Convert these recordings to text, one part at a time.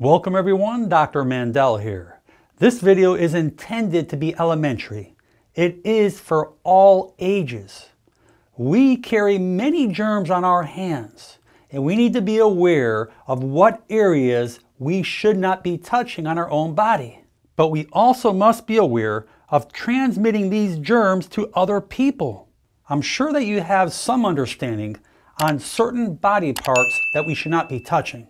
Welcome everyone, Dr. Mandell here. This video is intended to be elementary. It is for all ages. We carry many germs on our hands, and we need to be aware of what areas we should not be touching on our own body. But we also must be aware of transmitting these germs to other people. I'm sure that you have some understanding on certain body parts that we should not be touching.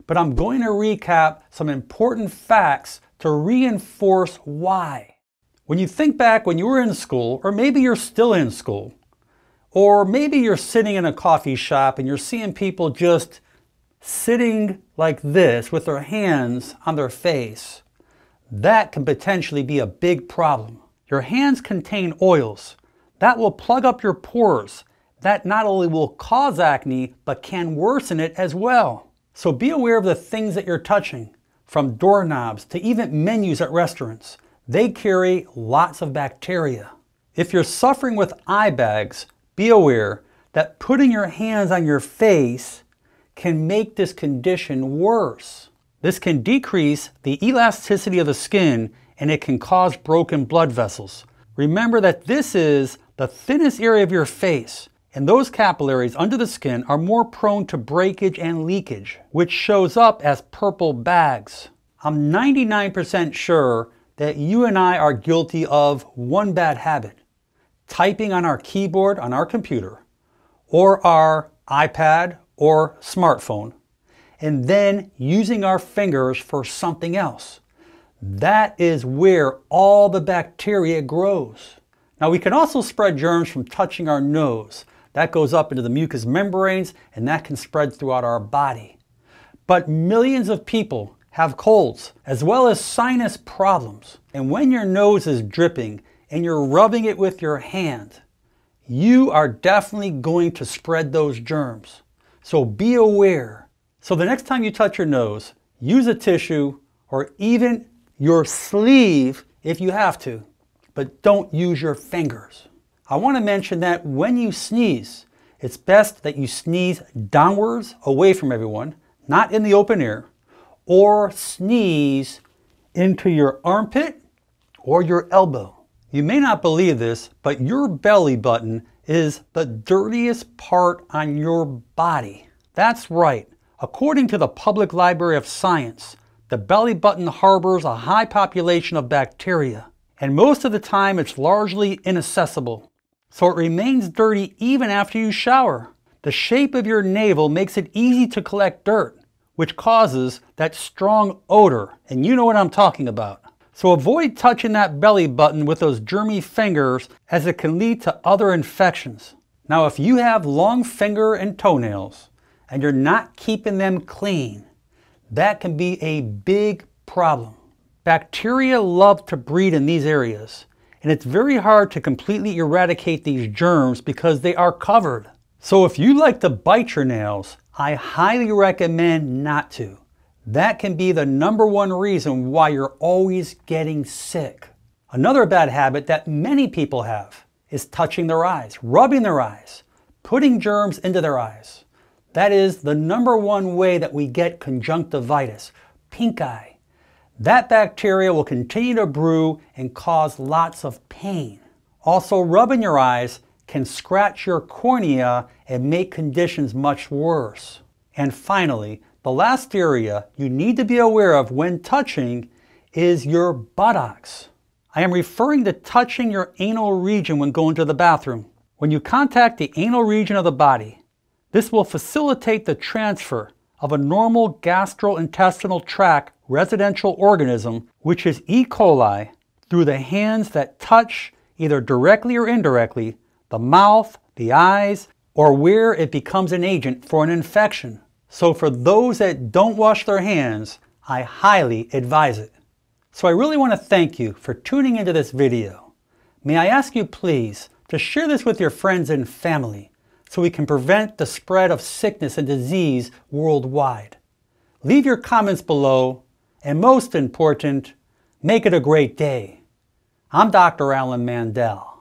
But I'm going to recap some important facts to reinforce why. When you think back when you were in school, or maybe you're still in school, or maybe you're sitting in a coffee shop and you're seeing people just sitting like this with their hands on their face, that can potentially be a big problem. Your hands contain oils that will plug up your pores. That not only will cause acne, but can worsen it as well. So be aware of the things that you're touching, from doorknobs to even menus at restaurants. They carry lots of bacteria. If you're suffering with eye bags, be aware that putting your hands on your face can make this condition worse. This can decrease the elasticity of the skin and it can cause broken blood vessels. Remember that this is the thinnest area of your face, and those capillaries under the skin are more prone to breakage and leakage, which shows up as purple bags. I'm 99% sure that you and I are guilty of one bad habit: typing on our keyboard on our computer or our iPad or smartphone, and then using our fingers for something else. That is where all the bacteria grows. Now we can also spread germs from touching our nose. That goes up into the mucous membranes and that can spread throughout our body. But millions of people have colds as well as sinus problems. And when your nose is dripping and you're rubbing it with your hand, you are definitely going to spread those germs. So be aware. So the next time you touch your nose, use a tissue or even your sleeve if you have to, but don't use your fingers. I want to mention that when you sneeze, it's best that you sneeze downwards away from everyone, not in the open air, or sneeze into your armpit or your elbow. You may not believe this, but your belly button is the dirtiest part on your body. That's right. According to the Public Library of Science, the belly button harbors a high population of bacteria, and most of the time it's largely inaccessible. So it remains dirty even after you shower. The shape of your navel makes it easy to collect dirt, which causes that strong odor, and you know what I'm talking about. So avoid touching that belly button with those germy fingers, as it can lead to other infections. Now if you have long finger and toenails and you're not keeping them clean, that can be a big problem. Bacteria love to breed in these areas, and it's very hard to completely eradicate these germs because they are covered. So if you like to bite your nails, I highly recommend not to. That can be the #1 reason why you're always getting sick. Another bad habit that many people have is touching their eyes, rubbing their eyes, putting germs into their eyes. That is the #1 way that we get conjunctivitis, pink eye. That bacteria will continue to brew and cause lots of pain. Also, rubbing your eyes can scratch your cornea and make conditions much worse. And finally, the last area you need to be aware of when touching is your buttocks. I am referring to touching your anal region when going to the bathroom. When you contact the anal region of the body, this will facilitate the transfer of a normal gastrointestinal tract residential organism, which is E. coli, through the hands that touch, either directly or indirectly, the mouth, the eyes, or where it becomes an agent for an infection. So for those that don't wash their hands, I highly advise it. So I really want to thank you for tuning into this video. May I ask you please to share this with your friends and family so we can prevent the spread of sickness and disease worldwide. Leave your comments below, and most important, make it a great day. I'm Dr. Alan Mandell.